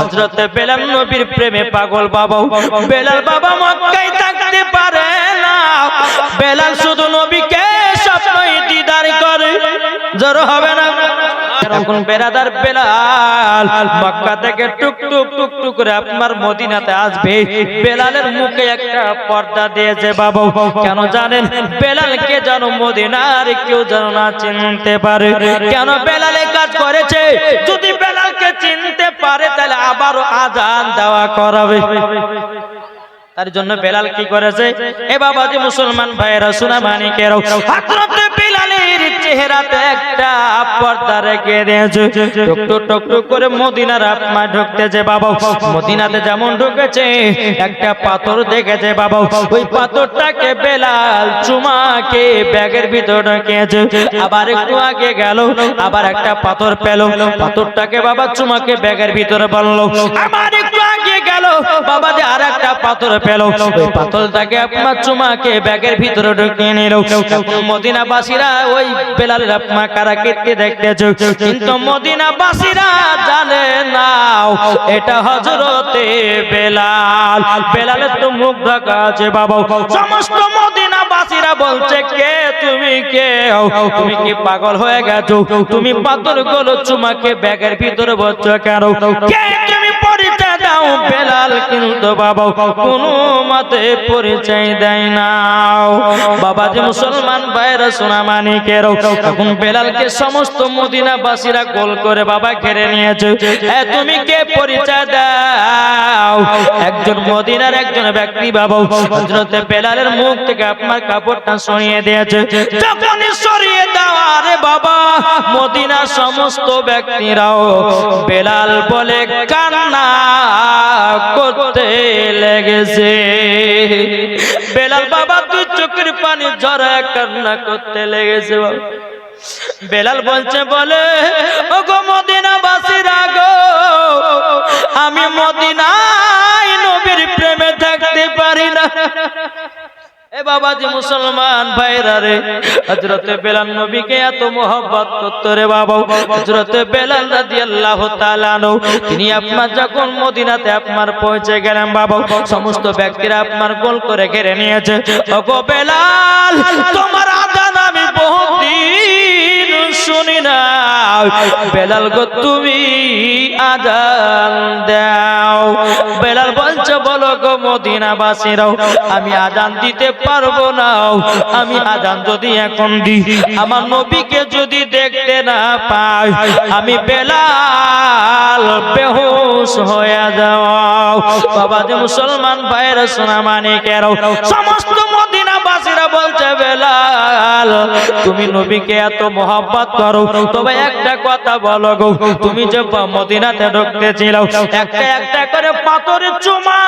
হযরতে বেলাল নবীর প্রেমে পাগল বাবা। বেলাল বাবা মক্কায় থাকতে পারে না, বেলাল শুধু নবীকে স্বপ্নই দিদার করে। জোর হবে না? এখন বেরাদার বেলাল মক্কা থেকে টুকটুক টুকটুক করে আপনার মদিনাতে আসবে। বেলালের মুখে একটা পর্দা দিয়েছে বাবা। কেন জানেন? বেলালকে যেন মদিনার কেউ যেন না চিনতে পারে। কেন? বেলালে কাজ করেছে, যদি বেলালকে চিনতে পারে তাহলে আবারও আজান দেওয়া করাবে। তার জন্য বেলাল কি করেছে? এ বাবাজি মুসলমান ভাইরা সোনা মানিকেরাও, হযরতে বেলালের চেহারাতে একটা পর্দা রেখে দিয়েছে। টুকটুক টুকটুক করে মদিনার আপনা ঢুকতেছে বাবা। মদিনাতে যেমন ঢুকেছে একটা পাথর দেখেছে বাবা। ওই পাথরটাকে বেলাল চুমাকে ব্যাগের ভিতর ঢুকিয়েছে। আবার একটু আগে গেল, আবার একটা পাথর পেল। পাথরটাকে বাবা চুমাকে ব্যাগের ভিতরে বলল। আবার একটু আগে গেল, বাবা যে আর একটা পাথর পেল। ওই পাথরটাকে আপনার চুমাকে ব্যাগের ভিতরে ঢুকিয়ে নিল। মদিনাবাসীরা ওই বেলালের আপনা কারাকীর্তি দেখতেছে, কিন্তু মদিনাবাসীরা জানে না এটা হযরতে বেলাল। বেলালের তো মুখ ঢাকা আছে বাবা। সমস্ত মদিনাবাসীরা বলছে, কে তুমি? কে তুমি? কি পাগল হয়ে গেছো? তুমি পাথরগুলো চুমাকে ব্যাগের ভিতরে বলছো কেন? কে তুমি? পরিচয় দাও। বেলাল কিন্তু বাবা কোনো মতে পরিচয় দেয় না। বাবা যে মুসলমান ভাইরা সোনা মানিকেরাও, এখন বেলালকে সমস্ত মদিনাবাসীরা গোল করে বাবা ঘিরে নিয়েছে। তুমি কে? পরিচয় দাও। একজন মদিনার একজন ব্যক্তি বাবা হযরতে বেলালের মুখ থেকে আপনার কাপড়টা সরিয়ে দিয়েছে। যখনই সরিয়ে দেওয়া রে বাবা, মদিনার সমস্ত ব্যক্তিরাও বেলাল বলে কান্না করতে লেগেছে। বেলাল বাবা তুই চোখের পানি ঝরায় কান্না করতে লেগেছে বাবা। বেলাল বলছে, বলে ওগো মদিনাবাসীরা গো, আমি মদিনায় নবীর প্রেমে থাকতে পারি না। এ বাবাজি মুসলমান ভাইরা রে, হযরতে বেলাল নবীকে এত মোহব্বত করত রে বাবা। হযরতে বেলাল রাদিয়াল্লাহু তাআলা আনহু তিনি আপনার যখন মদিনাতে আপনার পৌঁছে গেলেন বাবা, সমস্ত ব্যক্তিরা আপনার গোল করে ঘিরে নিয়েছে। ওগো বেলাল, তোমার আযান আমি বহুদিন শুনি না। বেলাল গো তুমি আযান দাও। বেলাল বলছে, বলো গো মদিনাবাসীরাও, আমি আযান দিতে পারবো না। আমি আযান যদি এখন দিই, আমার নবীকে যদি দেখতে না পাই, আমি বেলাল বেহুশ হয়ে যাও। বাবা যে মুসলমান ভাইরা সোনা মানিকেরাও, সমস্ত মদিনাবাসীরা বলছে, বেলাল তুমি নবীকে এত মহব্বত করো, তবে একটা কথা বলো গো, তুমি যে মদিনাতে ঢুকতেছিল একটা একটা করে পাথরের চুমা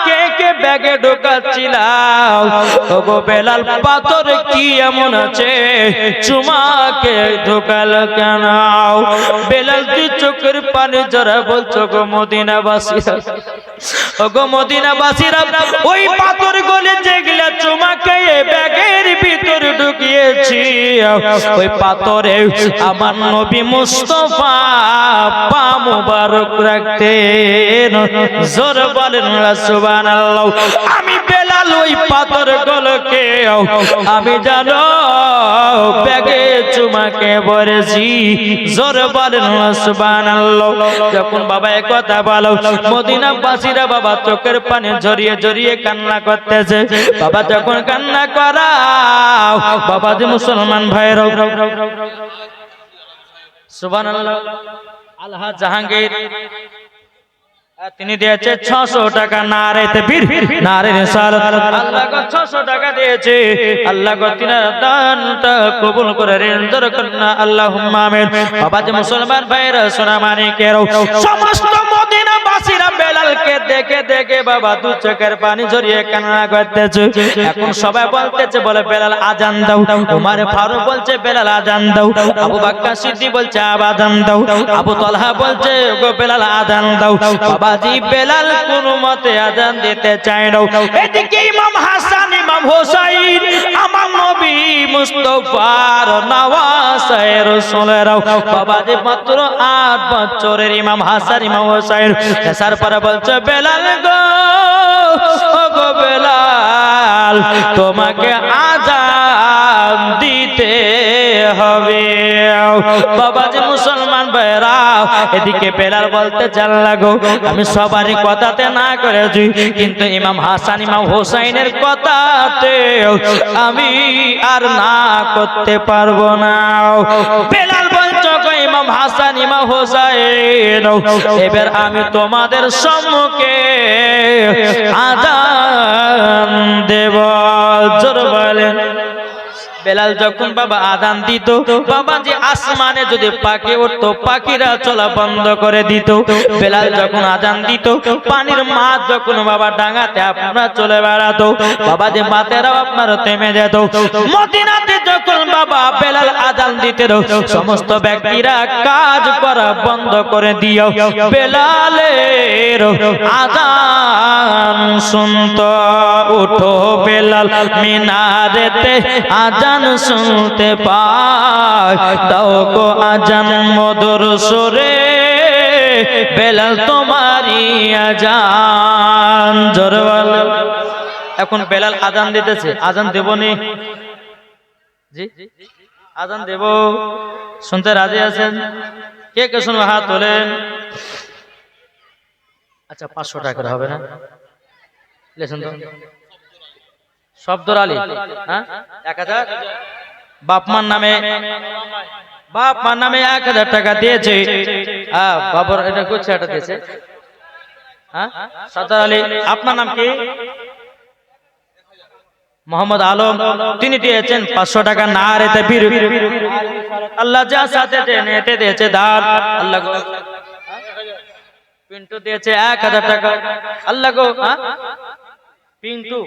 কে কে ব্যাগে ঢোকাচ্ছিলাম। ওগো বেলাল, পাথর কি এমন আছে চুমাকে ঢোকাল কেন? বেলাল তুই চোখের পানি জরা বলছো গো মদিনাবাসীরা। ওগো মদিনাবাসীরা, ওই পাথর গলে যেগুলা চুমাকে ব্যাগের ভিতর ঢুকিয়েছি, ওই পাথরে আমার নবী মুস্তাফা পা মুবারক রাখতেন। জোর বলেন সুবহানাল্লাহ। আমি বেলাল ওই পাথর গুলোকে আমি জানো ব্যাগে চুমাকে ভরেছি। জোর বলেন সুবহানাল্লাহ। যখন বাবা এই কথা বলো, মদিনাবাসীরা বাবা চোখের পানি ঝরিয়ে ঝরিয়ে কান্না করতেছে। বাবা যখন কান্না করাও, বাবা যে মুসলমান ভাইরা সুবহানাল্লাহ। আলহাজ জাহাঙ্গীর তিনি দিয়েছে 600 টাকা। নারে তাকবীর, নারে রিসালাত। আল্লাহ গো 600 টাকা দিয়েছে। আল্লাহ গো তিনার দানটা কবুল করে রিজক করুন আল্লাহুম্মা আমিন। বাবা যে মুসলমান ভাইরা সোনা মানিকেরাও, সমস্ত মদিনাবাসীরা বেলালকে দেখে দেখে বাবা দু চোখের পানি ঝরিয়ে কান্না করতেছে। এখন সবাই বলতেছে, বলে বেলাল আযান দাও। উমর ফারুক বলছে বেলাল আযান দাও। আবু বকর সিদ্দিক বলছে আযান দাও। আবু তালহা বলছে গো বেলাল আযান দাও। বাবাজি বেলাল কোন মতে আযান দিতে চায় না। এদিকে ইমাম হাসান ইমাম হোসাইন আমার নবী মুস্তাফার নওয়াসায়ে রাসূলেরাও বাবাজি মাত্র 8 বছরের ইমাম হাসান ইমাম হোসাইন এসার পরে বলছে বেলাল গো ও গো বেলাল তোমাকে আযান দিতে হবে বাবাজি মুসলমান ভাইরা এদিকে বেলাল বলতে চাল লাগো আমি সবারই কথাতে না করেছি কিন্তু ইমাম হাসান ইমাম হোসাইনের কথাতে আমি আর না করতে পারবো না বেলাল বলছো ইমাম হাসান ইমাম হোসাইন এবার আমি তোমাদের সম্মুখে আযান দেব জোরে বলেন বেলাল যখন বাবা আযান দিত বাবা যে আসমানে যদি পাখি উঠতো পাখিরা চলা বন্ধ করে দিত বেলাল যখন আযান দিত পানির মাছ যখন বাবা ডাঙাতে আপনারা চলে বেড়াতো বাবা যে মাতেরাও আপনার থেমে যেত মদিনাতে যখন বাবা বেলাল আযান দিতেন সমস্ত ব্যক্তিরা কাজ করা বন্ধ করে দিও বেলালের আযান শুনতো উঠো বেলাল মিনারেতে আযান শুনতে পায় দাও গো আযান মধুর সুরে বেলাল তোমারই আযান জোরে বলো এখন বেলাল আযান দিতেছে আযান দেব নি জি আযান দেব শুনতে রাজি আছেন কে কে শুনবে হাত তোলেন আচ্ছা 500 টাকা করে হবে না লেসেন তো শব্দর আলী হ্যাঁ 1000 বাপমার নামে 1000 টাকা দিয়েছে বাবার এটা কোথায় এটা দিয়েছে হ্যাঁ সর্দার আলী আপনার নাম কি মোহাম্মদ আলম তিনি দিয়েছেন 500 টাকা নারে তাকবীর আল্লাহ যা সাথে দেনেতে দিয়েছে দান আল্লাহ গো পিন্টু দিয়েছে 1000 টাকা আল্লাহ গো পিন্টু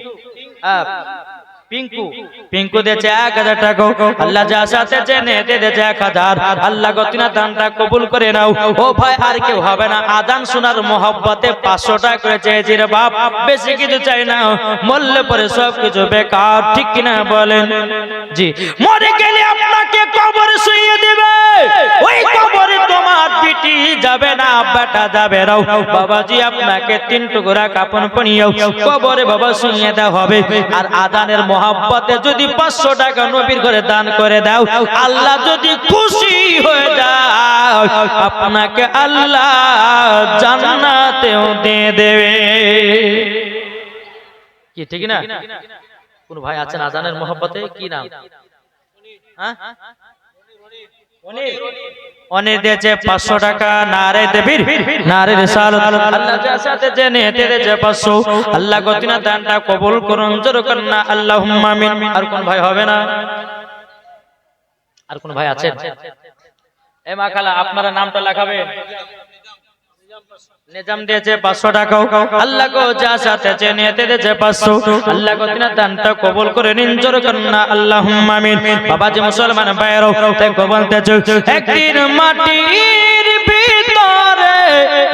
পিঙ্কু দিয়েছে 1000 টাকা আল্লাহ যা সাথে জেনে দিয়েছে 1000 আল্লাহ গো তিনা দানটা কবুল করে নাও ও ভাই আর কেউ হবে না আযান শোনার মোহব্বতে 500 টাকা করে চেয়েছি রে বাপ বেশি কিছু চাই না মরলে পরে সব কিছু বেকার ঠিক কিনা বলেন জি মরে গেলে আপনাকে কবরে শুইয়ে দিবে ওই কবরে তোমার পিটি যাবে না বেটা যাবে না বাবাজি আপনাকে 3 টুকরা কাপড় পরিয়ে কবরে বাবা শুইয়ে দেওয়া হবে আর আযানের মোহাব্বতে যদি 500 টাকা নবীর ঘরে দান করে দাও আল্লাহ যদি খুশি হয়ে যায় আপনাকে আল্লাহ জান্নাতেও দিয়ে দেবে কি ঠিক না কোন ভাই আছেন আযানের মোহাব্বতে কি নাম হ্যাঁ অনেক দিয়েছে 500 টাকা নারে তাকবীর নারে রিসালাত আল্লাহ যা সাথে জেনে দিয়েছে 500 আল্লাহ গতিনা দানটা কবুল করুন জোরে করুন না আল্লাহুম্মা আমিন আর কোন ভাই হবে না আর কোন ভাই আছেন এই মা খালা আপনারা নামটা লেখাবেন নিজাম দিয়েছে 500 টাকা আল্লাহ গো যা সাথে জেনে দিয়েছে 500 আল্লাহ গতিনা দানটা কবুল করে নিন জোরে করুন না আল্লাহুম্মা আমিন বাবাজি মুসলমান ভাইরা তাই বলতেছে একদিন মাটির ভিতরে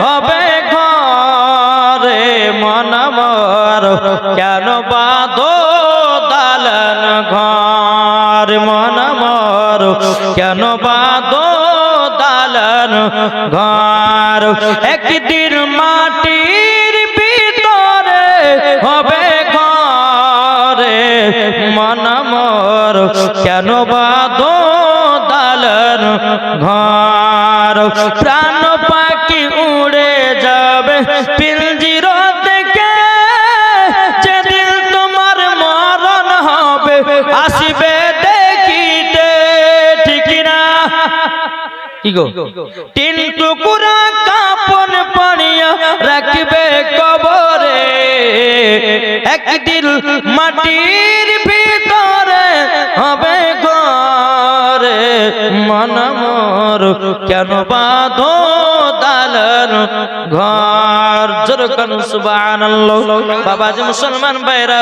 হবে ঘরে মন আমার কেন বাঁধো দালান ঘর মন আমার কেন বাঁধো দালান ঘর একদিন মাটির ভিতরে হবে ঘরে মন আমার কেন বাঁধো দালান ঘর প্রাণ পাখি উড়ে যাবে পিঞ্জির থেকে যেদিন তোমার মরণ হবে আসিবে দেখিতে ঠিক না কি গো 3 টুকরা কাপন পানিয়া রাখবে কবরে একদিন মাটির ভিতরে হবে ঘরে মন মোর কেন বাঁধো দালান ঘর জোরে করুন সুবহানাল্লাহ বাবাজি মুসলমান ভাইরা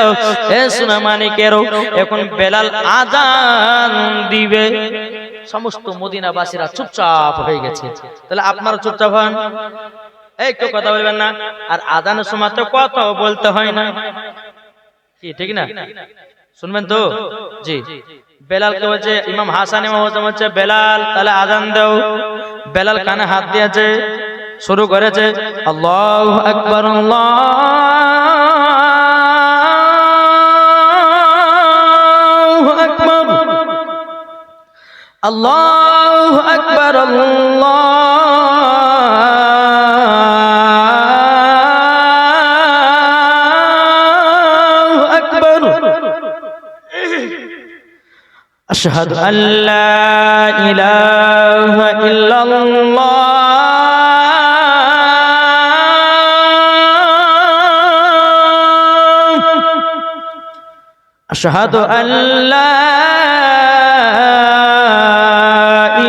এ সোনা মানিকেরও এখন বেলাল আযান দিবে সমস্ত মদিনাবাসীরা চুপচাপ হয়ে গেছে তাহলে আপনারা চুপচাপ হন এই কেউ কথা বলবেন না আর আযানের সময় তো কথা বলতে হয় না কি ঠিক না? শুনবেন তো? জি। বেলালকে বলছে, ইমাম হাসান ইমাম হোসেন বলছে, বেলাল তাহলে আজান দাও। বেলাল কানে হাত দিয়েছে, শুরু করেছে, আল্লাহু আকবার, আল্লাহু আকবার, আল্লাহু আকবার, আল্লাহু আকবার। আশহাদু আল্লা ইলাহা ইল্লাল্লাহ, আশহাদু আল্লা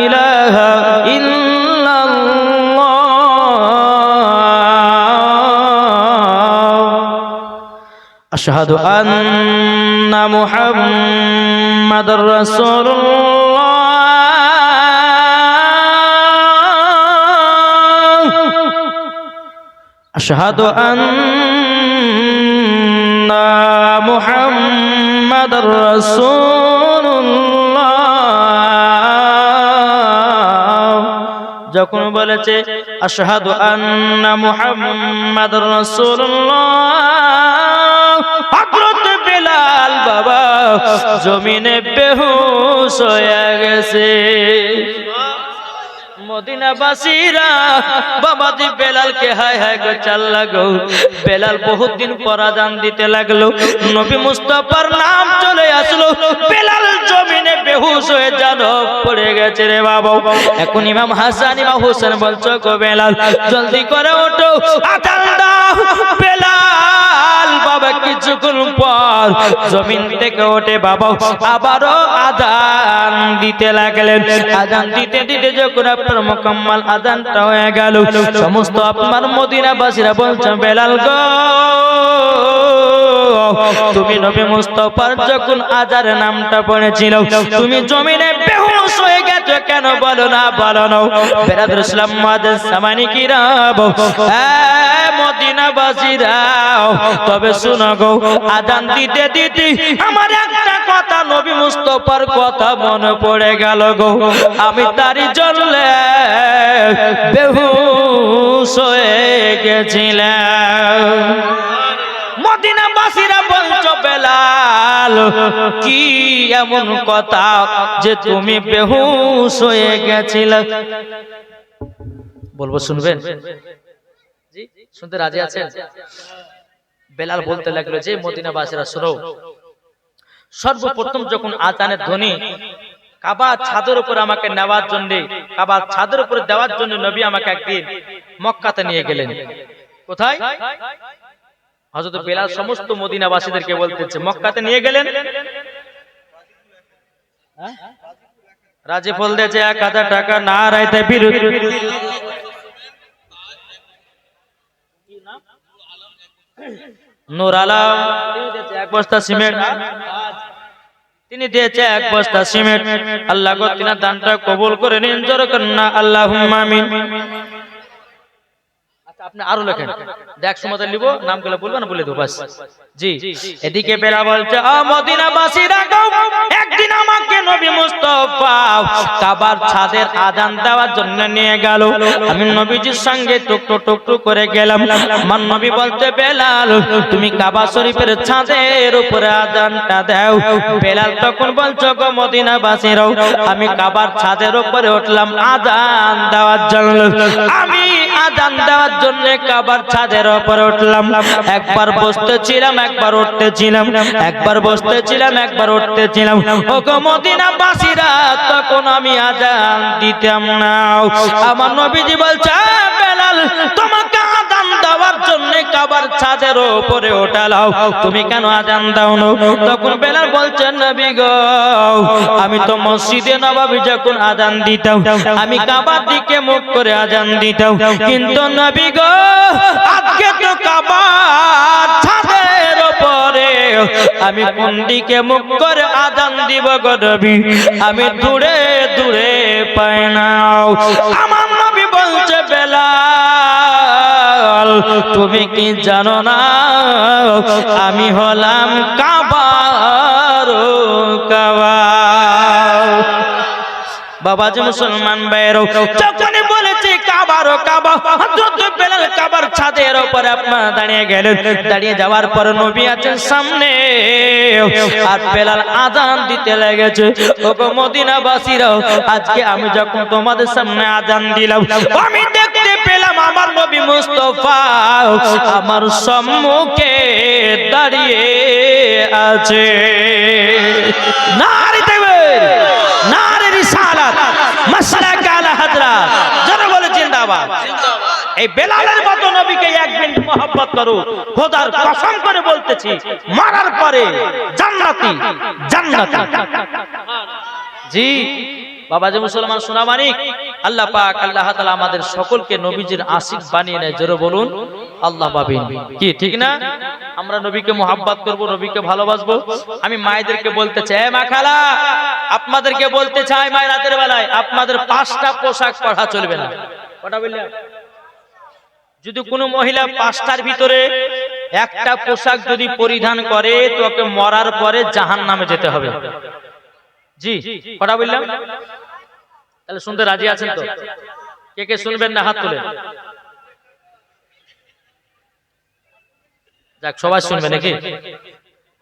ইলাহা ইল্লাল্লাহ, আশহাদু আন্না মুহাম্মাদুর রাসূলুল্লাহ, আশহাদু আন্না মুহাম্মাদুর রাসূলুল্লাহ। যখন বলেছে আশহাদু আন্না মুহাম্মাদুর রাসূলুল্লাহ, হযরত বেলাল বাবা জমিনে বেহুশ হয়ে গেছে। মদিনাবাসীরা বাবা দি বেলালকে হায় হায় করে চাল লাগো। বেলাল বহুত দিন পর আজান দিতে লাগলো, নবী মুস্তাফার নাম চলে আসলো, বেলাল জমিনে বেহুশ হয়ে জানো পড়ে গেছে রে বাবা। এখন ইমাম হাসান ইমাম হোসেন বলছো গো বেলাল জলদি করে ওঠো, আজান দাও। বেলাল বাবা কিছুক্ষণ পর জমিন থেকে ওঠে বাবা, আবারও আজান দিতে লাগলেন। আজান দিতে দিতে যখন আপনার মুকাম্মাল আজানটা হয়ে গেল, সমস্ত আপনার মদিনাবাসীরা বলছে বেলাল গো, তুমি নবী মুস্তাফার যখন আজানের নামটা পড়েছিল তুমি জমিনে বেহুশ হয়ে গেছো কেন? বলো না, বলো না। বেরাদুল ইসলাম মুআজ্জিজ সামানি কিরাম, মদিনাবাসীরা তবে শুনো গো, আজান দিতে দিতে আমার একটা কথা নবী মুস্তাফার কথা মনে পড়ে গেল গো, আমি তারই জন্য বেহুশ হয়ে গেছিলাম। মদিনাবাসীরা বলছো বেলাল কি এমন কথা যে তুমি বেহুশ হয়ে গেছিলে? বলবো শুনবেন? জি শুনতে রাজি আছেন? বেলাল বলতে লাগলো যে মদিনাবাসীরা শোনো, সর্বপ্রথম যখন আজানের ধ্বনি কাবা ছাদের উপর আমাকে নেওয়ার জন্য, কাবা ছাদের উপর দেওয়ার জন্য নবী আমাকে একদিন মক্কাতে নিয়ে গেলেন। কোথায়? হযরত বেলাল সমস্ত মদিনাবাসীদেরকে বলতেছে মক্কাতে নিয়ে গেলেন। রাজি ফল দিয়েছে 1000 টাকা, না রাইতে বিরুদ্ধ নূর আলম এক বস্তা সিমেন্ট, তিনি দিয়েছে 1 বস্তা সিমেন্ট। আল্লাহ গো তিনার দানটা কবুল করে নিন, জোরে করেন না আল্লাহুম্মা আমিন। আপনি আরো লেখেন, দেখ সময় নিব, নামগুলো বলবো না বলে দেবো বাস। জি এদিকে বেলা বলছে মদিনাবাসীরা একদিন আমাকে নবী মুস্তাফা কাবার ছাদের আজান দেওয়ার জন্য নিয়ে গেল, আমি নবীজির সঙ্গে টুকরো টুকরো করে গেলাম। আমার নবী বলতে বেলাল তুমি কাবা শরীফের ছাদের উপরে আজানটা দাও। বেলাল তখন বলছো গো মদিনাবাসীরাও আমি কাবার ছাদের উপরে উঠলাম আজান দেওয়ার জন্য। আমি আজান দেওয়ার জন্য কাবার ছাদের উপরে উঠলাম, একবার বসতেছিলাম একবার উঠতেছিলাম, একবার বসতেছিলাম একবার উঠতেছিলাম। ও গো মদিনাবাসীরা তখন আমি আজান দিতাম না। আমার নবীজি বলছে বেলাল তোমাকে আজান দেওয়ার জন্য কাবার ছাদের উপরে ওঠালাও, তুমি কেন আজান দাও না? তখন বেলাল বলছেন নবী গো আমি তো মসজিদে নববী যখন আজান দিতাম আমি কাবার দিকে মুখ করে আজান দিতাম, কিন্তু নবী গো আজকে তো কাবার ছাদের উপরে আমি কোন দিকে মুখ করে আজান দিব গো নবী আমি দূরে দূরে পাই না। আমার নবী বলছে বেলাল বেলাল তুমি কি জানো না আমি হলাম কাবার কাবা। বাবা যে মুসলমান ভাইয়েরও যখনই বলেছে কাবার কাবা, হযরত বেলাল কাবার ছাদের উপরে আপনারা দাঁড়িয়ে গেলেন। দাঁড়িয়ে যাওয়ার পর নবী আছেন সামনে, আর বেলাল আযান দিতে লেগেছে। ওগো মদিনাবাসীরা, আজকে আমি যখন তোমাদের সামনে আযান দিলাম, আমি দেখতে পেলাম আমার নবী মুস্তাফা আমার সম্মুখে দাঁড়িয়ে আছে। নারে তাকবীর, নারে রিসালাত, মাসলাক আলা হাজরাত, যারা বলে জিন্দাবাদ। এই বেলালের মতো নবীকে এক মিনিট মহব্বত করো, খোদার কসম করে বলতেছি মারার পরে জান্নাতি জান্নাতি। জি বাবা যে মুসলমান সোনা মানিক, আল্লাহ পাক আল্লাহ তাআলা আমাদের সকলকে নবীজির আশিক বানিয়ে নেয়। জোরে বলুন আল্লাহ পাবিন। কি ঠিক না? আমরা নবীকে মহব্বত করব, নবীকে ভালোবাসবো। আমি মায়েদেরকে বলতে চাই, মা খালা আপনাদেরকে বলতে চাই, মায়ের রাতের বেলায় আপনাদের 5টা পোশাক পরা চলবে না। কটা বললাম? যদি কোনো মহিলা 5টার ভিতরে একটা পোশাক যদি পরিধান করে তো ওকে মরার পরে জাহান্নামে যেতে হবে। জি কটা বললাম? তাহলে শুনতে রাজি আছেন তো? কে কে শুনবেন না হাত তুলে? যাক সবাই শুনবে নাকি?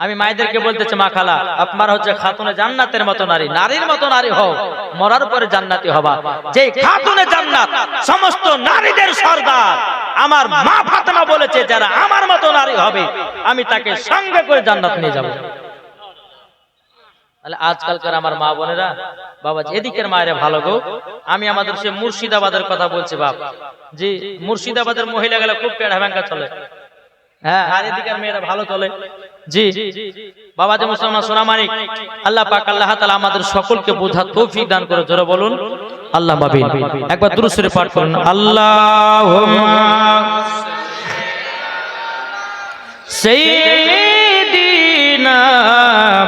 আমি মায়েদেরকে বলতেছি, মা খালা আপনারা হচ্ছে খাতুনে জান্নাতের মতো নারী, নারীর মতো নারী হও, মরার পরে জান্নাতি হবা। যে খাতুনে জান্নাত সমস্ত নারীদের সর্দার আমার মা ফাতেমা বলেছে, যারা আমার মতো নারী হবে আমি তাকে সঙ্গে করে জান্নাত নিয়ে যাব। তাহলে আজকালকার আমার মা বোনেরা, বাবা এদিকের মায়েরা ভালো গো। আমি আমাদের সে মুর্শিদাবাদের কথা বলছি বাপ। জি মুর্শিদাবাদের মহিলাগুলো খুব পেড়া ভেঙ্কা চলে, হ্যাঁ, আর এদিকের মেয়েরা ভালো চলে। জি বাবা যে মুসলমান সোনা মানিক, আল্লাহ পাক আল্লাহ তাআলা আমাদের সকলকে বোঝার তৌফিক দান করে। জোরে বলুন আল্লাহ আমিন। একবার দুরূদ শরীফ পাঠ করুন, আল্লাহুম্মা সাইয়্যিদিনা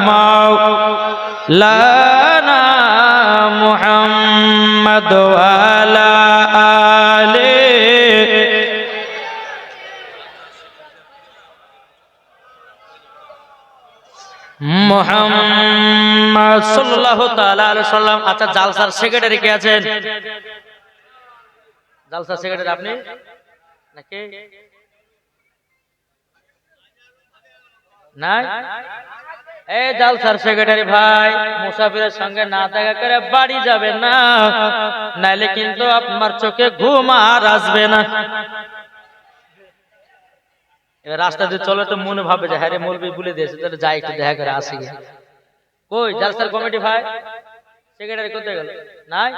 মাওলানা মুহাম্মদ ওয়া আলা আলিহি মুহাম্মদ সাল্লাল্লাহু তাআলা আলাইহি সাল্লাম। আচ্ছা জালসার সেক্রেটারি কে আছেন? জালসার সেক্রেটারি আপনি নাকি? নাই? এই জালসার সেক্রেটারি ভাই, মুসাফিরের সঙ্গে না দেখা করে বাড়ি যাবে না, নাইলে কিন্তু আপনার চোখে ঘুম আর আসবে না। রাস্তা দিয়ে চলে তো মনে ভাবে যে হ্যাঁ রে মৌলবি বলে দিয়েছে, তাহলে যাই একটু দেখা করে আসি। কই জালসার কমিটি ভাই সেক্রেটারি কোথায় গেল? নাই?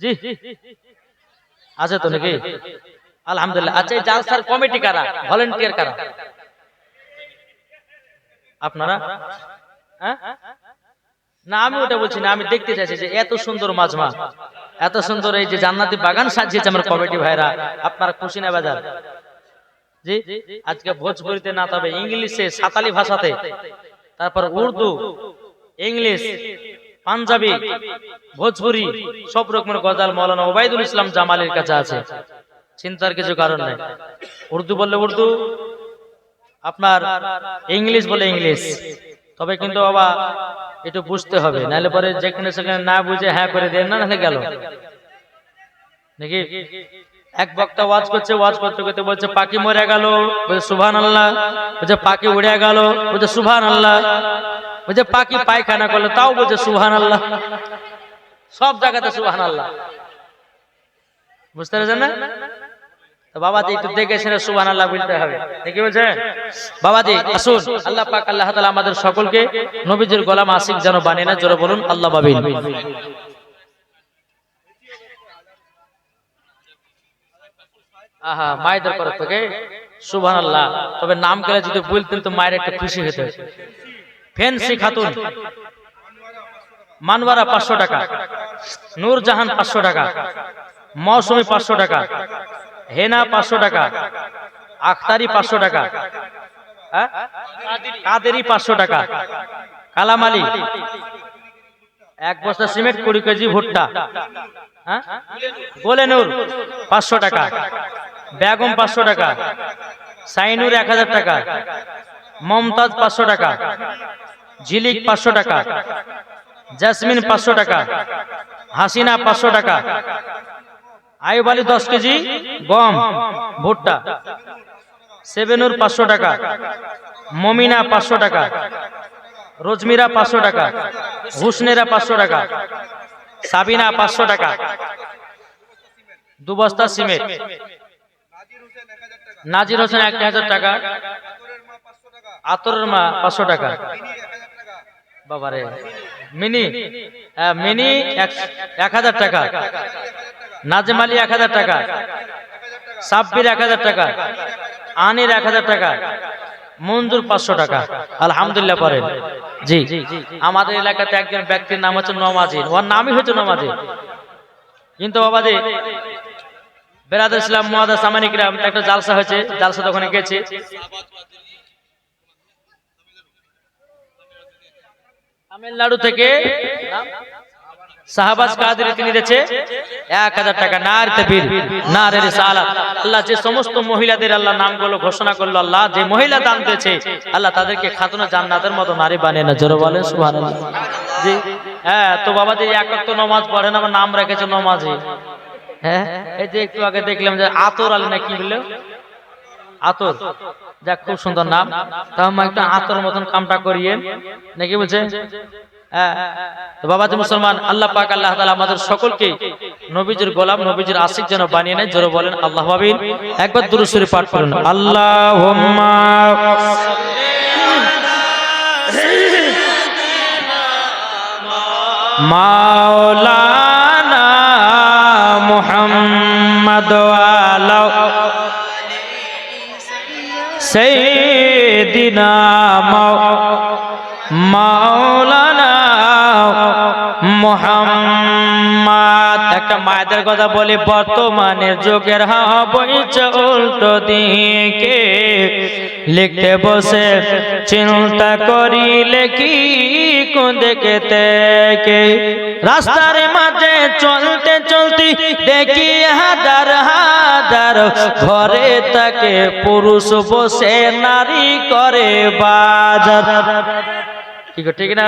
জি আছে তো নাকি? আলহামদুলিল্লাহ। আচ্ছা এই জালসার কমিটি কারা, ভলান্টিয়ার কারা? আপনারা? হ্যাঁ না আমি ওটা বলছি না, আমি দেখতে চাইছি যে এত সুন্দর মাজমা, এত সুন্দর এই যে জান্নাতি বাগান সাজিয়েছে আমার কমিটি ভাইরা, আপনারা খুশি না বাজার? জি আজকে ভোজপুরিতে না, তবে ইংলিশে, সাঁতালি ভাষাতে, তারপর উর্দু, ইংলিশ, পাঞ্জাবি, ভোজপুরি সব রকমের গজাল মৌলানা ওবায়দুল ইসলাম জামালের কাছে আছে। চিন্তার কিছু কারণ নাই। উর্দু বললে উর্দু, আপনার ইংলিশ বলে ইংলিশ, তবে কিন্তু বাবা একটু বুঝতে হবে, নাহলে পরে যেখানে সেখানে না বুঝে হ্যাঁ করে দেন না, নাহলে গেল নাকি। এক বক্তা ওয়াজ করছে, ওয়াজ করতে করতে বলছে পাখি মরে গেল, বলছে সুবহানাল্লাহ, বলছে পাখি উড়ে গেল, বলছে সুবহানাল্লাহ, বলছে পাখি পায়খানা করলো, তাও বলছে সুবহানাল্লাহ। সব জায়গাতে সুবহানাল্লাহ, বুঝতে পারছেন না? তো বাবাজি একটু দেখে শুনে সুবহানাল্লাহ বলতে হবে, কি বলছেন বাবাজি? আসুন আল্লাহ পাক আল্লাহ তাআলা আমাদের সকলকে নবীজির গোলাম আশিক যেন বানিয়ে না। জোরে বলুন আল্লাহ আমিন। আহা মায়েদের তরফ থেকে সুবহানাল্লাহ। তবে নাম করে যদি বলতেন তো মায়ের একটা খুশি হতো। ফেন্সি খাতুন মানওয়ারা 500 টাকা, নূরজাহান 500 টাকা, মৌসুমী 500 টাকা, হেনা 500 টাকা, আখতারি 500 টাকা, কাদেরি 500 টাকা, কালামালি 1 বস্তা সিমেন্ট, 20 কেজি ভুট্টা, হ্যাঁ গোলেনুর 500 টাকা, বেগম 500 টাকা, সাইনুর 1000 টাকা, মমতাজ 500 টাকা, ঝিলিক 500 টাকা, জেসমিন 500 টাকা, হাসিনা 500 টাকা, আইব আলী 10 কেজি গম ভুট্টা, সেভেনুর 500 টাকা, মমিনা 500 টাকা, রোজমিরা 500 টাকা, হুসনেরা 500 টাকা, সাবিনা 500 টাকা, 2 বস্তা সিমেন্ট, নাজির হোসেন 1000 টাকা, আতরের মা 500 টাকা, বাবারে মিনি মিনি 1000 টাকা, নাজেম আলী 1000 টাকা, সাব্বির 1000 টাকা, আনির 1000 টাকা, মঞ্জুর 500 টাকা। আলহামদুলিল্লাহ পড়েন। জি আমাদের এলাকাতে একজন ব্যক্তির নাম হচ্ছে নমাজি, ওর নামই হচ্ছে নমাজি, কিন্তু বাবাজি বেরাদ ইসলাম মুআদ্দাস সামানিকরাম একটা জালসা হয়েছে, জালসা ওখানে গেছে, তামিলনাড়ু থেকে শাহবাজ কাদেরী তিনি দিয়েছে 1000 টাকা। নার তাকবীর, নারে রিসালাত। আল্লাহ যে সমস্ত মহিলাদের আল্লাহ নামগুলো ঘোষণা করলো, আল্লাহ যে মহিলা দান দিয়েছে আল্লাহ তাদেরকে খাতুনে জান্নাতের মতো নারী বানিয়ে না, জোরে বলেন সুবহানাল্লাহ। জি হ্যাঁ, তো বাবা যে এক ওয়াক্ত নামাজ পড়ে না, আমার নাম রেখেছে নমাজি। হ্যাঁ এই যে একটু আগে দেখলাম যে আতর আলী না কি বললো, আতর, যাক খুব সুন্দর নাম, তাও একটু আতর মতন কামটা করিয়েন নাকি বলছে। তো বাবাজি মুসলমান, আল্লাহ পাক আল্লাহ তাআলা আমাদের সকলকে নবীজির গোলাম, নবীজির আশিক যেন বানিয়ে নেয়, জোরে বলেন আল্লাহ আমিন। একবার দুরূদ শরীফ পাঠ করুন, আল্লাহুম্মা মাওলানা মুহাম্মদ ওয়া আলা সাইয়্যিদিনা মাওলানা মুহাম্মদ। একটা মায়েদের কথা বলি, বর্তমানের যুগের বইছে উল্টো দিকে, লিখতে বসে চিন্তা করিলে কি কোন দিকে থেকে, রাস্তার মাঝে চলতে চলতে দেখি হাজার হাজার ঘরে থাকে পুরুষ বসে নারী করে বাজার। ঠিক না?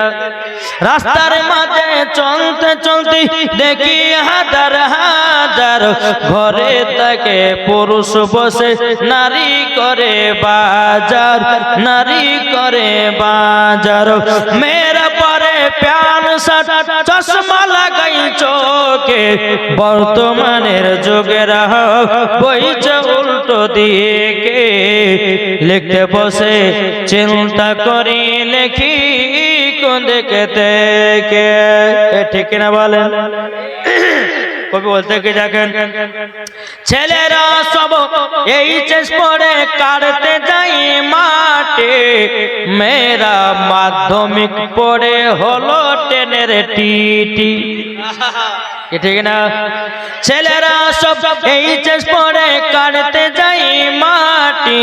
রাস্তার মাঝে চলতে চলতে দেখি হাজার হাজার ঘরে থাকে পুরুষ বসে নারী করে বাজার, নারী করে বাজার। মেয়েরা পরে প্যান শার্ট চশমা লাগাই চোখে, বর্তমানের যুগের বইছে উল্টো দিকে, লিখতে বসে চিন্তা করি লেখি কোন দিকে থেকে, ঠিক না বলেন? কবি বলতে কি দেখেন, ছেলেরা সব এই চেষ্টা পড়ে কাটতে যাই মাঠে, মেয়েরা মাধ্যমিক পড়ে হলো টেনের টিটি, ঠিক না? ছেলেরা সব এই চেষ্টা পড়ে কাটতে যাই মাটি,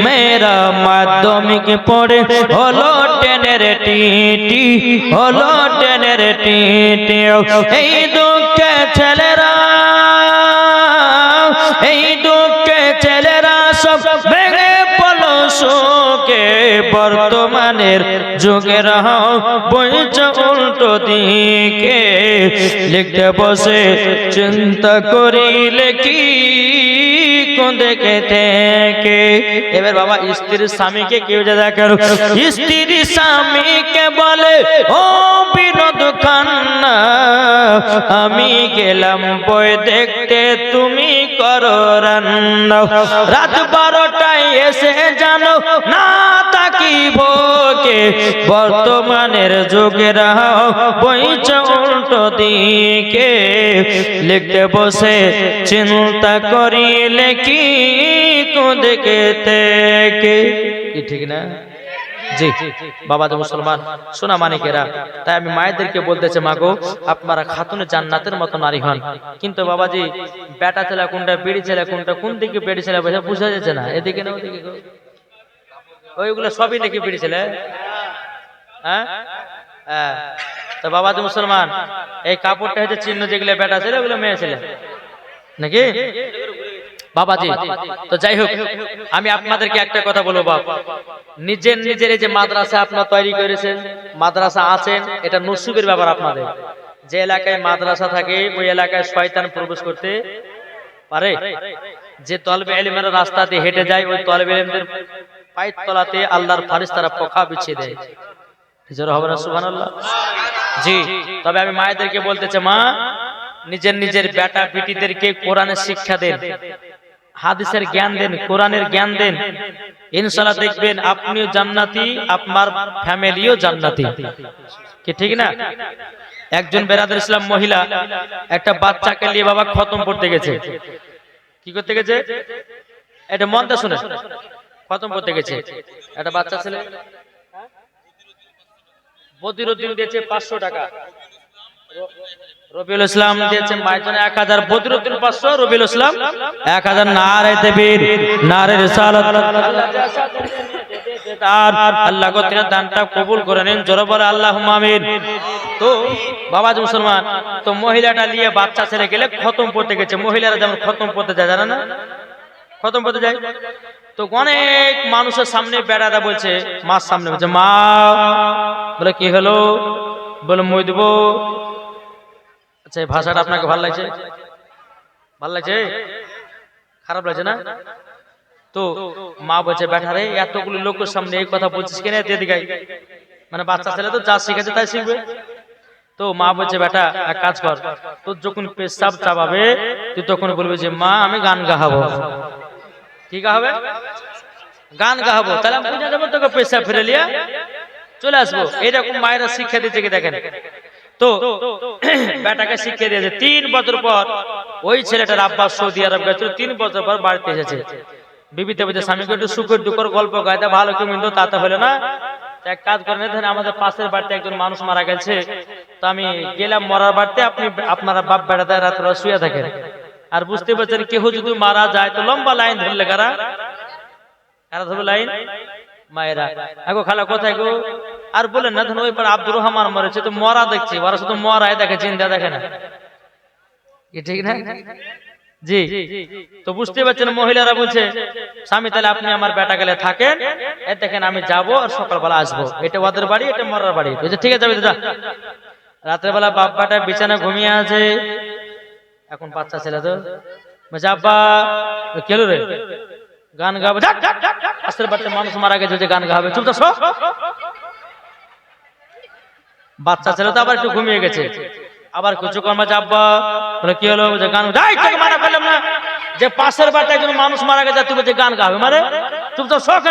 মেয়েরা মাধ্যমিক পড়ে হলো টেনের টিটি, হলো টেনের টিটি। এই দুঃখে ছেলেরা, এই দুঃখে ছেলেরা সব ভেঙে পড়লো শোকে, বর্তমানের যুগের বইছে উল্টো দিকে, লিখতে বসে চিন্তা করিলে কি কোন দিকে থেকে। এবার বাবা স্ত্রীর স্বামীকে কেউ যে দেখেন, স্ত্রী স্বামীকে বলে ও বিনোদ খান্না, আমি গেলাম বই দেখতে তুমি করো রান্না, রাত 12টায় এসে জানো না তাকিব কে, বর্তমানের যুগের বইছে উল্টো দিকে, লিখতে বসে চিন্তা করিলে কি কোন দিকে থেকে, ঠিক না? জি বাবা তো মুসলমান সোনা মানিকেরা, তাই আমি মায়েদেরকে বলতেছে, মাগো আপনারা খাতুনে জান্নাতের মতো নারী হন। কিন্তু বাবাজি বেটা ছেলে কোনটা, বিড়ি ছেলে কোনটা, কোন দিকে বিড়ি ছেলে বুঝা যাচ্ছে না, এদিকে না ওদিকে, ওইগুলো সবই নাকি বিড়ি ছেলে। হ্যাঁ তো বাবাজি মুসলমান, এই কাপড়টা হচ্ছে চিহ্ন, যেগুলো বেটা ছেলে ওগুলো মেয়ে ছেলে নাকি বাবাজি। তো যাই হোক, আমি আপনাদেরকে একটা কথা বলবো বাপ, নিজের নিজের এই যে মাদ্রাসা আপনারা তৈরি করেছেন, মাদ্রাসা আছেন, এটা নসিবের ব্যাপার আপনাদের। যে এলাকায় মাদ্রাসা থাকে ওই এলাকায় শয়তান প্রবেশ করতে পারে। যে তলবে ইলমের রাস্তা দিয়ে হেঁটে যায় ওই তলবে ইলমদের পায়ের তলাতে আল্লাহর ফেরেশতারা পোকা বিছিয়ে দেয়। জোরে হবে না সুবহানাল্লাহ? জি। তবে আমি মায়েদেরকে বলতে চাই, মা নিজের নিজের বেটা বেটিদেরকে কোরআনের শিক্ষা দেন, হাদিসের জ্ঞান দেন, কোরআনের জ্ঞান দেন। ইনশাআল্লাহ দেখবেন আপনিও জান্নাতি, আপনার ফ্যামিলিও জান্নাতি। কি ঠিক না? একজন বেরাদর ইসলাম মহিলা একটা বাচ্চাকে নিয়ে বাবা খতম পড়তে গেছে। কি করতে গেছে? এটা মনটা শুনে, খতম পড়তে গেছে। একটা বাচ্চা ছেলে বদিরুদ্দিন দিয়েছে 500 টাকা, রবিউল ইসলাম দিয়েছে মায়ের জন্য 1000, বদিরুদ্দিন 500, রবিউল ইসলাম 1000। নারে তাকবীর, নারে রিসালাত। আর আল্লাহ গো তিনার দানটা কবুল করে নেন, জোরে বলে আল্লাহুম্মা আমিন। তো বাবাজি মুসলমান, তো মহিলাটা নিয়ে বাচ্চা ছেলে গেলে খতম পড়তে গেছে। মহিলারা যেমন খতম পড়তে যায়, জানা না? খতম পড়তে যায়। তো অনেক মানুষের সামনে বেড়াটা বলছে, মার সামনে বলছে, মা বলে কি হলো? বলে মই দেবো। আচ্ছা, এই ভাষাটা আপনাকে ভালো লাগছে? ভালো লাগছে? খারাপ লাগছে না? তো মা বলছে, বেটা রে এতগুলো লোকের সামনে এই কথা বলছিস কেন? এদিকে মানে বাচ্চা ছেলে তো যা শিখেছে তাই শিখবে। তো মা বলছে, বেটা এক কাজ কর, তোর যখন পেশাব চাবাবে তুই তখন বলবি যে মা আমি গান গাহাবো। কি গাহাবে? গান গাহাবো। তাহলে আমি বুঝে যাবো তোকে পেশাব ফেলে লিয়া চলে আসবো। এরকম মায়েরা শিক্ষা দিচ্ছে কি দেখেন। তো বেটাকে শিক্ষা দিয়েছে। 3 বছর পর ওই ছেলেটার আব্বা সৌদি আরব গেছিল, 3 বছর পর বাড়িতে এসেছে। বিবিতে বলছে, স্বামীকে একটু সুখের দুঃখের গল্প গাইতে, ভালো কি মন্দ তাতে হলো না। এক কাজ করেন, ধরেন আমাদের পাশের বাড়িতে একজন মানুষ মারা গেছে, তো আমি গেলাম মরার বাড়িতে, আপনি আপনারা বাপ বেড়াতে রাত্রে শুয়ে থাকেন। আর বুঝতে পারছেন কেউ যদি মারা যায় তো লম্বা লাইন ধরলে কারা কারা ধরবে লাইন? মায়েরা। আগো খালা কোথায় গো? আর বলেন না, ধরুন ওই পার আব্দুর রহমান মরেছে, তো মরা দেখছি, ওরা শুধু মরাই দেখে, চিন্তা দেখে না। ঠিক না? জি। তো বুঝতে পারছেন মহিলারা বলছে, স্বামী তাহলে আপনি আমার বেটা গেলে থাকেন, এই দেখেন আমি যাবো আর সকালবেলা আসবো। এটা ওদের বাড়ি, এটা মরার বাড়ি। বলছে ঠিক আছে দাদা। রাতের বেলা বাপ্পাটা বিছানা ঘুমিয়ে আছে। এখন বাচ্চা ছেলে তো বলছে, আব্বা কেন রে গান গাবে? আস্তের বাড়িতে মানুষ মারা গেছে, যে গান গাবে, চুপ তো। বাচ্চা ছেলে তো আবার একটু ঘুমিয়ে গেছে, আবার কিছু কর্মা আব্বা বলে কি হলো? যে গান মানা করলাম না, যে পাশের বাড়িতে একজন মানুষ মারা গেছে তুই বলছে গান গাবে, মানে চুপ তো শখ।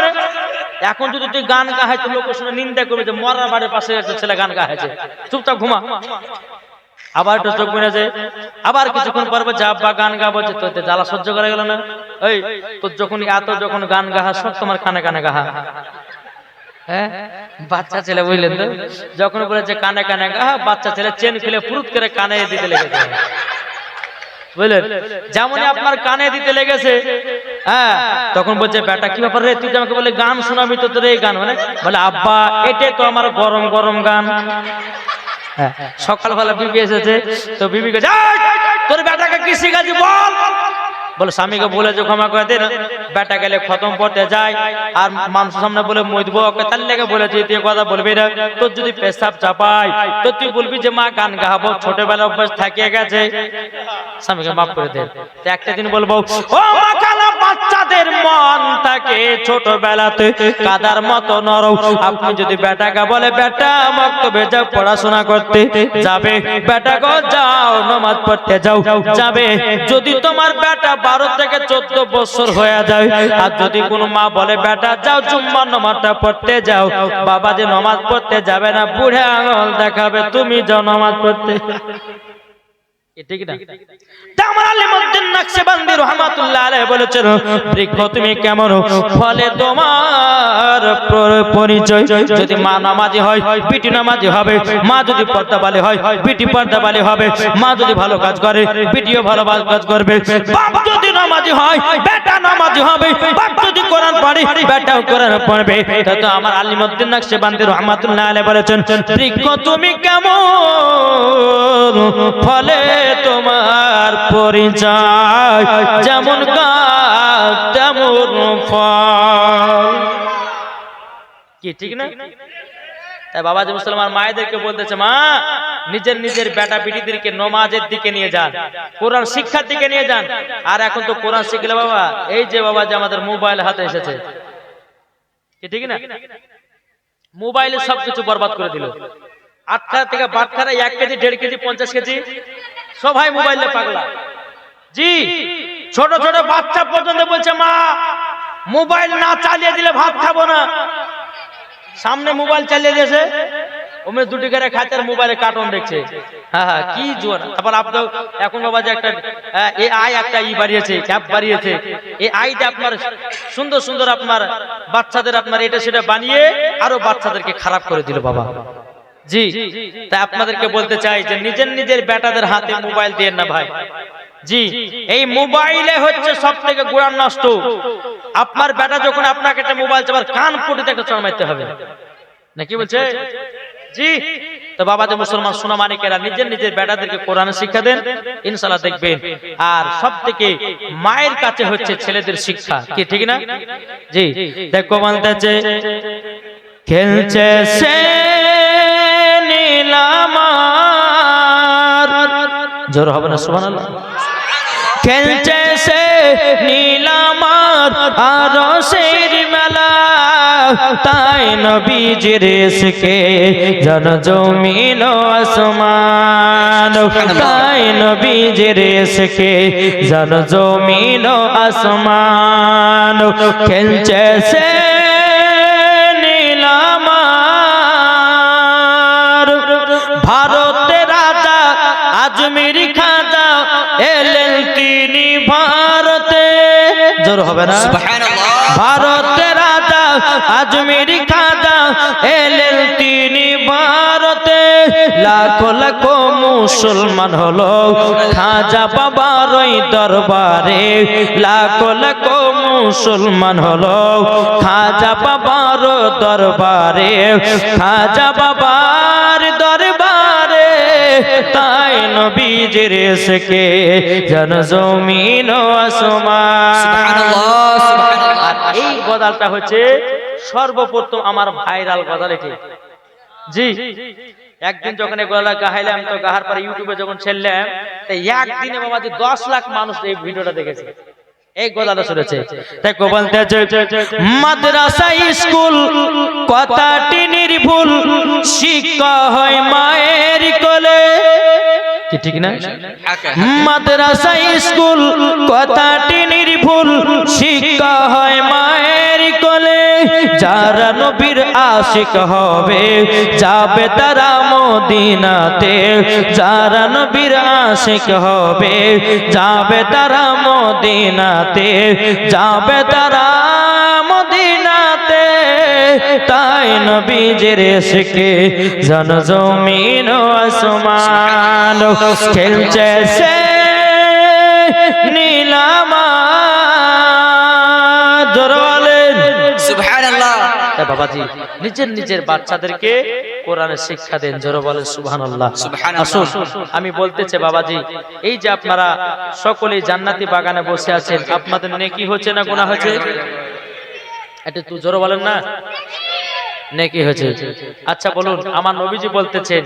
এখন যদি তুই গান গাহাই তো লোক শুনে নিন্দা করবে যে মরার বাড়ির পাশে ছেলে গান গাহাইছে, চুপচাপ ঘুমা। আবার একটু চোখ মেরেছে, আবার কিছুক্ষণ পর বলছে আব্বা গান গা। বলছে তো জ্বালা সহ্য করা গেল না? এই তোর যখন যখন গান গাহা সব তোমার কানে কানে গাহা। হ্যাঁ, বাচ্চা ছেলে বুঝলেন তো, যখন বলেছে কানে কানে গাহা, বাচ্চা ছেলে চেন খুলে পুরুত করে কানে দিতে লেগেছে। বুঝলেন? যেমনই আপনার কানে দিতে লেগেছে, হ্যাঁ, তখন বলছে বেটা কি ব্যাপার রে, তুই আমাকে বলে গান শোনাবি, তো তোর এই গান মানে? বলে আব্বা এটাই তো আমার গরম গরম গান। সকালবেলা বিবি এসেছে, তো বিবিকে তোর বেটাকে কি শিখাচ্ছি বল। বলে স্বামীকে বলে যে ক্ষমা করে দে, বেটা গেলে খতম পড়তে যায় আর মানুষের সামনে বলে মইদবো, ওকে তার লেগে বলেছি তুই কথা বলবি না। তোর যদি পেশাব চাপাই তো তুই বলবি যে মা গান গাহাবো, ছোটবেলা অভ্যাস থাকিয়ে গেছে। স্বামীকে মাফ করে দে। একটা দিন বলবো, ও মা কালা বাচ্চাদের মন থাকে ছোটবেলাতে কাদার মতো নরম। আপনি যদি বেটাকে বলে বেটা মক্তবে যাও পড়াশোনা করতে যাবে, বেটা গো যাও নামাজ পড়তে যাও যাবে। যদি তোমার বেটা 12 থেকে 14 বছর হয়ে যায়, আর যদি কোনো মা বলে বেটা যাও জুম্মার নামাজটা পড়তে যাও, বাবা যে নামাজ পড়তে যাবে না, বুড়ে আঙুল দেখাবে তুমি যাও নামাজ পড়তে। ঠিক না? তামার আলিমউদ্দিন নকশবন্দি রাহমাতুল্লাহ আলাইহি বলেছেন, বৃক্ষ তুমি কেমন ফলে তোমার পরিচয়। যদি মা নামাজি হয় বিটি নামাজি হবে, মা যদি পর্দাবালি হয় বিটি পর্দাবালি হবে, মা যদি ভালো কাজ করে বিটিও ভালো কাজ করবে, বাপ যদি নামাজি হয় বেটা নামাজি হবে, বাপ যদি কোরআন পারি বেটাও কোরআন পড়বে। তো আমার আলিমউদ্দিন নকশবন্দি রহমাতুল্লাহ আলাইহি বলেছেন, বৃক্ষ তুমি কেমন ফলে তোমার পরিচয়, যেমন গাছ তেমন ফল। কি ঠিক না? তাই বাবাজি মুসলমান মায়েদেরকে বলতেছে, মা নিজের নিজের বেটা বেটিদেরকে নামাজের দিকে নিয়ে যান, কোরআন শিক্ষার দিকে নিয়ে যান। আর এখন তো কোরআন শিখলে বাবা এই যে বাবা যে আমাদের মোবাইল হাতে এসেছে, কি ঠিক না? মোবাইলে সবকিছু বরবাদ করে দিল। আটখানা থেকে বাটখারা 1 কেজি 1.5 কেজি 50 কেজি সবাই মোবাইলে পাগলা। জি, ছোট ছোট বাচ্চা পর্যন্ত বলছে, মা মোবাইল না চালিয়ে দিলে ভাত খাবো না। সামনে মোবাইল চালিয়ে দিয়েছে, ওমে দুটি করে খাতে আর মোবাইলে কার্টুন দেখছে। হ্যাঁ কি জোর। তারপর আপনার এখন বাবা যে একটা এআই একটা বাড়িয়েছে, অ্যাপ বাড়িয়েছে। এই আইটা আপনার সুন্দর সুন্দর আপনার বাচ্চাদের আপনার এটা সেটা বানিয়ে আরো বাচ্চাদেরকে খারাপ করে দিল বাবা। জি, তাই আপনাদেরকে বলতে চাই যে নিজের নিজের বেটাদের হাতে মোবাইল দিয়ে না ভাই। জি, এই মোবাইলে হচ্ছে সব থেকে গোড়ার নষ্ট। আপনার বেটা যখন আপনাকে একটা মোবাইল চাবার কান ফুটিতে একটা চড় মারতে হবে না, কি বলছে? জি, তো বাবাদের মুসলমান সোনা মানিকেরা নিজের নিজের বেটাদেরকে কোরআনের শিক্ষা দেন, ইনশাআল্লাহ দেখবেন। আর সব থেকে মায়ের কাছে হচ্ছে ছেলেদের শিক্ষা, কি ঠিক না? জি, দেখো বলতেছে, খেলছে সে নীলামার, জোর হবে না সুবহানাল্লাহ। খেলছে সে নীলামার আরশের মেলা, তাই নবীজির ইশকে জন জমিন ও আসমান, তাই নবীজির ইশকে জন জমিন ও আসমান। খেলছে সে নীলামার, ভারতের রাজা আজমির খাজা এলেন তিনি ভারতে, জোর হবে না সুবহানাল্লাহ। ভারতের রাজা আজমির খাজা এলেন তিনি ভারতে, লাখো লাখো মুসলমান হলো খাজা বাবার ওই দরবারে, লাখো লাখো মুসলমান হলো খাজা বাবার দরবারে, খাজা বাবার দরবারে, তাই নবীজির ইশকে জন জমিন ও আসমান। সুবহানাল্লাহ সুবহানাল্লাহ। আর এই গজালটা হচ্ছে সর্বপ্রথম আমার ভাইরাল গজাল এটি। জি, একদিন যখন এই গজালটা গাইলাম, তো গাহার পরে ইউটিউবে যখন ছেড়লাম, তাই একদিনে বাবাজি 10 লাখ মানুষ এই ভিডিওটা দেখেছে, এই গজালটা শুনেছে। তাই কো বলতেছে, মাদ্রাসা স্কুল কথাটি নির্ভুল, শিক্ষা হয় মায়ের কোলে, কি ঠিক না? মাদ্রাসা স্কুল কথাটি নির্ভুল, শিক্ষা হয় মায়ের কোলে, যারা নবীর আশিক হবে যাবে তারা মদিনাতে, যারা নবীর আশিক হবে যাবে তারা মদিনাতে, যাবে তারা মদিনাতে, তাই নবীজির ইশকে জন জমিন ও আসমান। খেলছে সে নীলামার, জোরে বলেন সুবহানাল্লাহ। তাই বাবাজি নিজের নিজের বাচ্চাদেরকে কোরআনের শিক্ষা দেন, জোরে বলেন সুবহানাল্লাহ। আসুন আমি বলতেছি বাবাজি, এই যে আপনারা সকলেই জান্নাতি বাগানে বসে আছেন, আপনাদের নেকি হচ্ছে না গুনাহ হচ্ছে? এটা তুই জোরে বলেন না, নেকি হয়েছে। আচ্ছা বলুন, আমার নবীজি বলতেছেন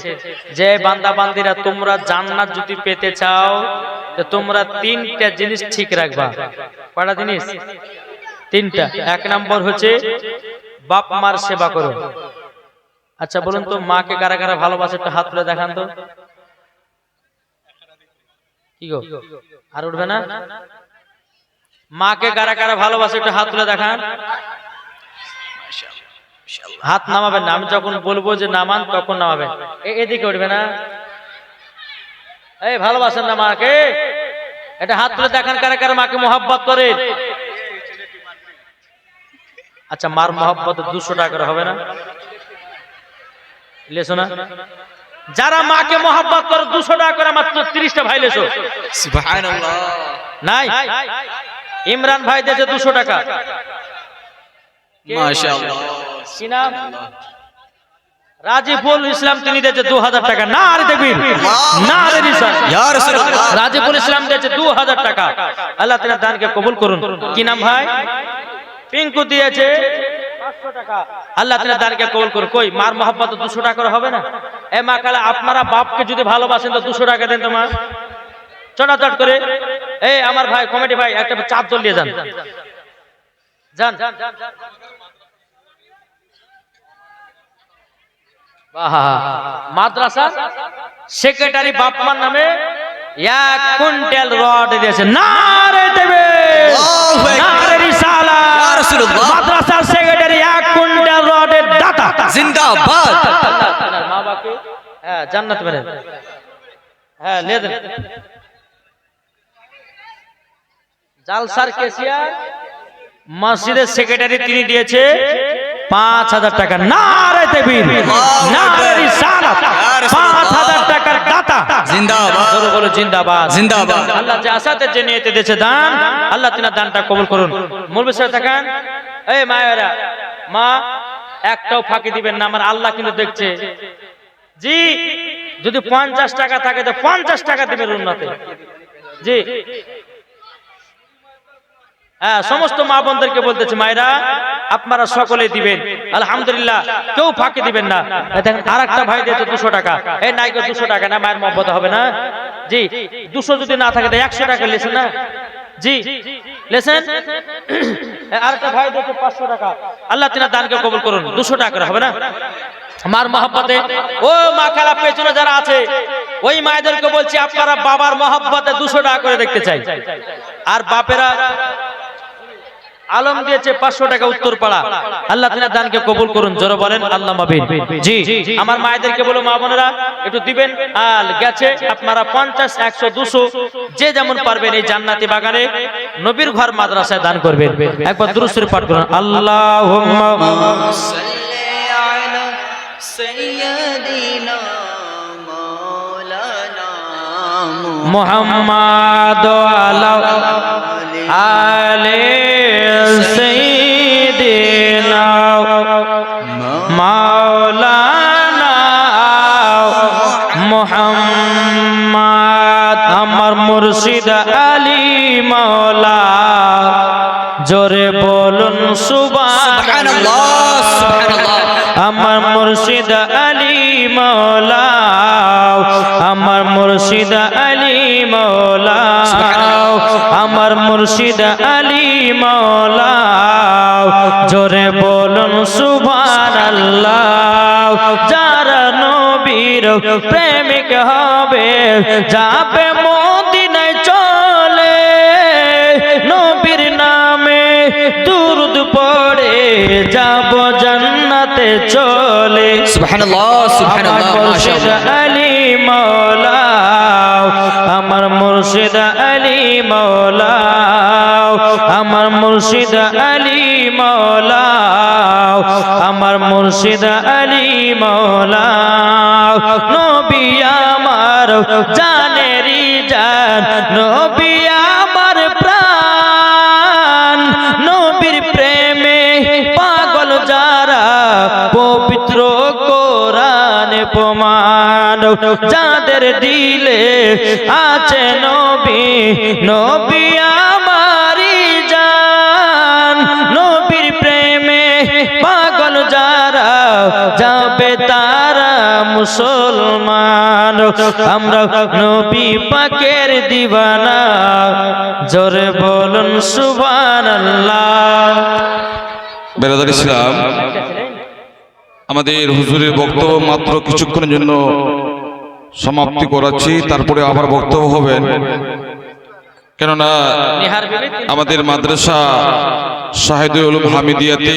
যে বান্দা বান্দিরা তোমরা জান্নাত যদি পেতে চাও তো তোমরা 3টা জিনিস ঠিক রাখবা। কয়টা জিনিস? 3টা। 1 নম্বর হচ্ছে বাপ মার সেবা করো। আচ্ছা বলুন তো, মাকে কারা কারা ভালোবাসে একটু হাত তুলে দেখান তো। কি গো, আর উঠবে না? মাকে কারা কারা ভালোবাসে একটু হাত তুলে দেখান। হাত নামাবেন না, আমি যখন বলবো যে নামান তখন নামাবেন। এদিকে উঠবে না। এই ভালোবাসেন না মাকে? এটা হাত তুলে দেখান কারা কারা মাকে মহব্বত করে। আচ্ছা মার মহব্বত 200 টাকা করে হবে না? লেছো না? যারা মাকে মহব্বত করে 200 টাকা করে মাত্র 30টা ভাই লেছো। সুবহানাল্লাহ। নাই ইমরান ভাই দিয়েছে 200 টাকা, মাশাআল্লাহ। কি নাম? রাজিবুল ইসলাম, তিনি দিয়েছে 2000 টাকা। না আরে দেখবির, না আরে রিসার্চ, ইয়া রাসূলুল্লাহ। রাজিবুল ইসলাম দিয়েছে 2000 টাকা। আল্লাহ তাআলা দানকে কবুল করুন। কি নাম ভাই? পিঙ্কু দিয়েছে 500 টাকা। আল্লাহ তাআলা দানকে কবুল করুন। কই মার মোহাব্বত 200 টাকা করে হবে না? এ মা কালা, আপনারা বাপকে যদি ভালোবাসেন তো 200 টাকা দেন। তোমার চটাচট করে এই আমার ভাই কমিটি ভাই একটা চাদর নিয়ে যান, যান। মাদ্রাসা সেক্রেটারি বাপমার নামে 1 কুইন্টাল রড দিয়েছে। নারে দেবে, নারে রিসালাত। ইয়া রাসূলুল্লাহ। মাদ্রাসার সেক্রেটারি 1 কুইন্টাল রডের দাতা। জিন্দাবাদ। আল্লাহ তাআলার মা বাবাকে জান্নাত মেরে লে দেন। জালসার কেসিয়ার মসজিদের সেক্রেটারি, তিনি দিয়েছে 5000 টাকা। নারে তাকবীর, নারে রিসালাত। 5000 টাকার দাতা। জিন্দাবাদ। জোরে বলো জিন্দাবাদ, জিন্দাবাদ। আল্লাহ যে আসাতে যে নিয়তে দিয়েছে দান, আল্লাহ তিনার দানটা কবুল করুন। মৌলভী সাহেব থাকেন, এই মায়েরা, মা একটাও ফাঁকি দিবেন না, আমার আল্লাহ কিন্তু দেখছে। জি, যদি 50 টাকা থাকে তো 50 টাকা দিবেন উন্নতে। জি হ্যাঁ, সমস্ত মা বোনদেরকে বলতেছি, মায়েরা আপনারা সকলে দিবেন, আলহামদুলিল্লাহ, কেউ ফাঁকি দিবেন না। আর একটা ভাই দিয়েছে 200 টাকা। এই নাইকে 200 টাকা না, মায়ের মহব্বত হবে না। জি 200 যদি না থাকে তো 100 টাকা লেছেন না। জি লেছেন। আর একটা ভাই দিয়েছে 500 টাকা। আল্লাহ তিনার দানকে কবুল করুন। 200 টাকা হবে না মার মহব্বতে। ও মা খালা পেছনে যারা আছে ওই মায়েদেরকে বলছি, আপনারা বাবার মহব্বতে 200 টাকা করে দেখতে চাই। আর বাপেরা আলম দিয়েছে 500 টাকা উত্তরপাড়া। আল্লাহ তাআলা দানকে কবুল করুন। জোরে বলেন আল্লাহুম্মা আমিন। জি আমার মায়েদেরকে বলো, মা বোনেরা একটু দিবেন। আর গেছে আপনারা 50, 100, 200 যে যেমন পারবেন এই জান্নাতি বাগানে নবীর ঘর মাদ্রাসায় দান করবেন। একবার দুরূদ শরীফ পাঠ করুন। আল্লাহুম্মা সাল্লি আলা সাইয়্যিদিনা মাওলানা মুহাম্মাদ আলা আলি সাইয়্যিদিনা মাওলানা মুহাম্মদ। আমার মুর্শিদ আলী মাওলা, জোরে বলুন সুবহানাল্লাহ। সুবহানাল্লাহ। আমার মুর্শিদ আলী মাওলা, আমার মুর্শিদ আলী মাওলা, আমার মুর্শিদ আলী মাওলা, জোরে বলুন সুবহানাল্লাহ। যারা নবীর প্রেমিক হবে যাবে মদিনায় চলে, নবীর নামে দুরূদ পড়ে যাব জান্নাতে চলে। সুবহানাল্লাহ। সুবহানাল্লাহ। মাশাআল্লাহ। আলী মাওলা, আমার মুর্শিদ আলী মাওলা, আমার মুর্শিদ আলী মাওলা, আমার মুর্শিদ আলী মাওলা। নবী আমার জানেরি জান, নবী আমার প্রাণ, নবীর প্রেমে পাগল যারা পবিত্র কোরআনে প্রমাণ, যাদের দিলে আছে নবী, নবী আমারই জান, নবীর প্রেমে পাগল যারা যাবে তারা মুসলমান। আমরা নবী পাকের দিওয়ানা, জোরে বলুন সুবহানাল্লাহ। বেরাদার ইসলাম, আমাদের হুজুরের বক্তব্য মাত্র কিছুক্ষণের জন্য সমাপ্তি করাচ্ছি, তারপরে আবার বক্তব্য হবেন। কেননা আমাদের মাদ্রাসা শাহেদুল উলুম হামিদিয়াতে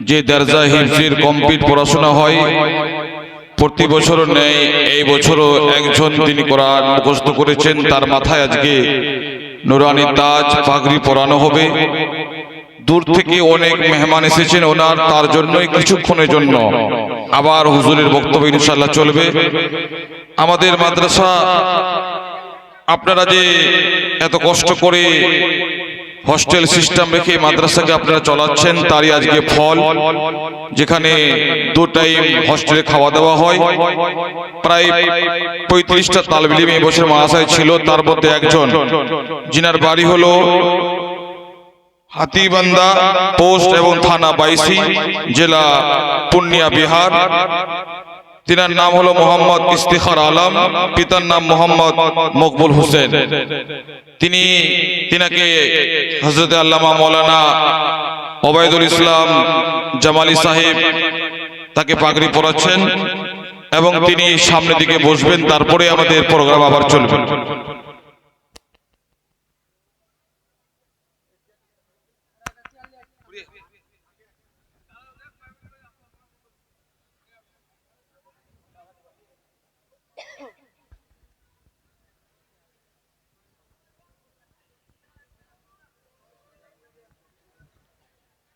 যে দরজা হিফজির কমপ্লিট পড়াশোনা হয়, প্রতি বছর নেই এই বছরও একজন তিনি কোরআন মুখস্থ করেছেন, তার মাথায় আজকে নুরানি তাজ পাগড়ি পরানো হবে। দূর থেকে অনেক মেহমান এসেছেন ওনার, তার জন্যই কিছুক্ষণের জন্য আবার হুজুরের বক্তব্য ইনশাআল্লাহ চলবে। আমাদের মাদ্রাসা আপনারা যে এত কষ্ট করে হস্টেল সিস্টেম রেখে মাদ্রাসাকে আপনারা চালাচ্ছেন, তারই আজকে ফল। যেখানে 2 টাইম হস্টেলে খাওয়া দাওয়া হয়। প্রায় 35টা তালিব ইলম এই বছর মাদ্রাসায় ছিল, তার মধ্যে একজন যিনার বাড়ি হলো হাতিবান্ধা পোস্ট এবং থানা বাইসি, জেলা পূর্ণিয়া, বিহার। তিনার নাম হলো মোহাম্মদ ইস্তিখার আলম, পিতার নাম মোহাম্মদ মকবুল হোসেন। তিনাকে হযরত আল্লামা মাওলানা ওবায়দুল ইসলাম জামালি সাহেব তাকে পাগড়ি পরাচ্ছেন এবং তিনি সামনের দিকে বসবেন, তারপরে আমাদের প্রোগ্রাম আবার চলবে।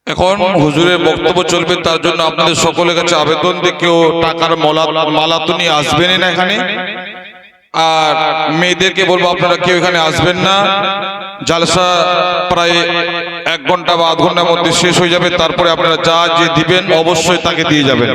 এখন হুজুরের বক্তব্য চলবে, তার জন্য আপনাদের সকলের কাছে আবেদন যে কেউ টাকার মালা তো নিয়ে আসবেন না এখানে। আর মেয়েদেরকে বলবো আপনারা কেউ এখানে আসবেন না। জালসা প্রায় 1 ঘন্টা বা আধ ঘন্টার মধ্যে শেষ হয়ে যাবে, তারপরে আপনারা যা যে দিবেন অবশ্যই তাকে দিয়ে যাবেন।